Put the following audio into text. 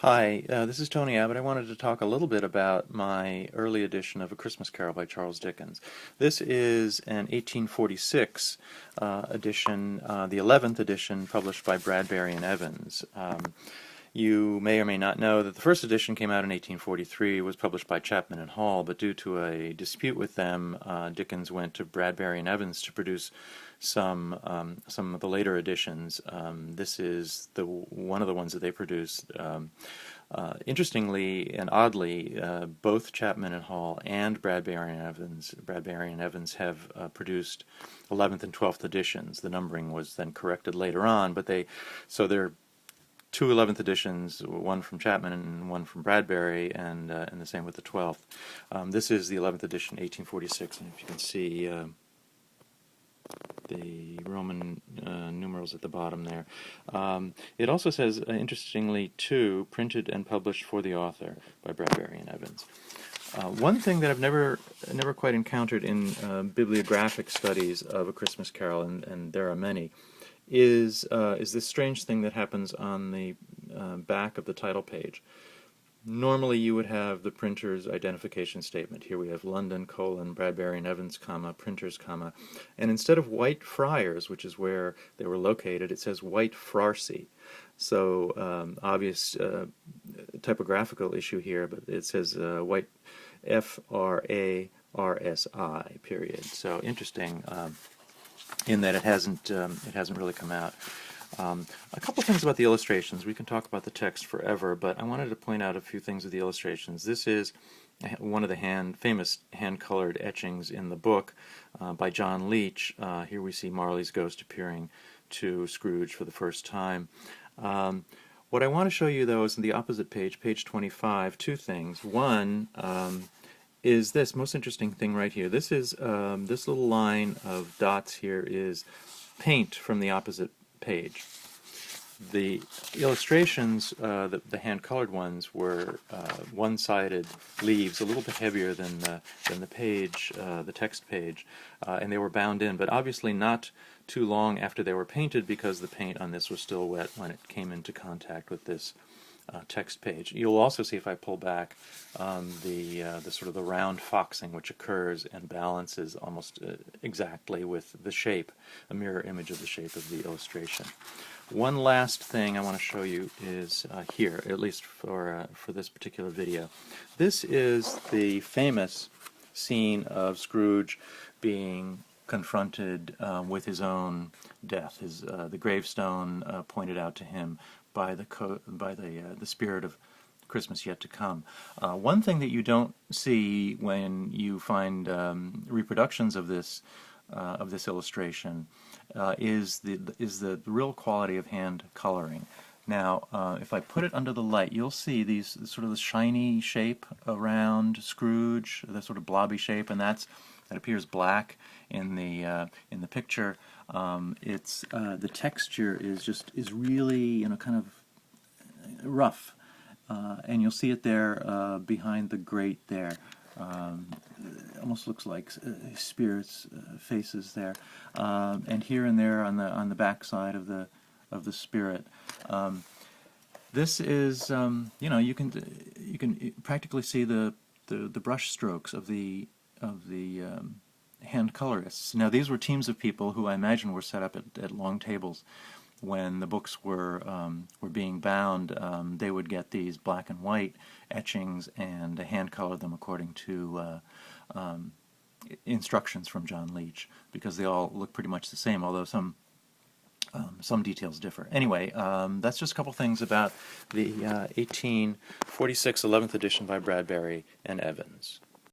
Hi, this is Tony Abbott. I wanted to talk a little bit about my early edition of A Christmas Carol by Charles Dickens. This is an 1846 edition, the 11th edition published by Bradbury and Evans. You may or may not know that the first edition came out in 1843, was published by Chapman and Hall, but due to a dispute with them, Dickens went to Bradbury and Evans to produce some of the later editions. This is one of the ones that they produced. Interestingly and oddly, both Chapman and Hall and Bradbury and Evans have produced 11th and 12th editions. The numbering was then corrected later on, but they're two 11th editions, one from Chapman and one from Bradbury, and the same with the 12th. This is the 11th edition, 1846, and if you can see the Roman numerals at the bottom there. It also says, interestingly, too, printed and published for the author by Bradbury and Evans. One thing that I've never quite encountered in bibliographic studies of A Christmas Carol, and there are many, is this strange thing that happens on the back of the title page. Normally you would have the printer's identification statement. Here we have London, Bradbury and Evans, printers, and instead of White Friars, which is where they were located, it says White Frarsy. So obvious typographical issue here, but it says White Frarsi, period. So interesting in that it hasn't really come out. A couple things about the illustrations. We can talk about the text forever, but I wanted to point out a few things with the illustrations. This is one of the famous hand-colored etchings in the book by John Leech. Here we see Marley's ghost appearing to Scrooge for the first time. What I want to show you, though, is in the opposite page, page 25, two things. One is this most interesting thing right here. This is this little line of dots here is paint from the opposite page. The illustrations, the hand-colored ones, were one-sided leaves, a little bit heavier than the page, the text page, and they were bound in, but obviously not too long after they were painted because the paint on this was still wet when it came into contact with this text page. You'll also see, if I pull back, the sort of the round foxing which occurs and balances almost exactly with the shape, a mirror image of the shape of the illustration. One last thing I want to show you is here, at least for this particular video. This is the famous scene of Scrooge being confronted with his own death. The gravestone pointed out to him by the spirit of Christmas yet to come. One thing that you don't see when you find reproductions of this illustration is the real quality of hand coloring. Now, if I put it under the light, you'll see these sort of the shiny shape around Scrooge, the sort of blobby shape, and that appears black in the picture. It's the texture is really kind of rough, and you'll see it there behind the grate there. Almost looks like spirits' faces there, and here and there on the back side of the spirit. This is you can practically see the brush strokes of the hand colorists. Now, these were teams of people who I imagine were set up at long tables when the books were being bound. They would get these black and white etchings and hand color them according to instructions from John Leech, because they all look pretty much the same, although some details differ. Anyway, that's just a couple things about the 1846 11th edition by Bradbury and Evans.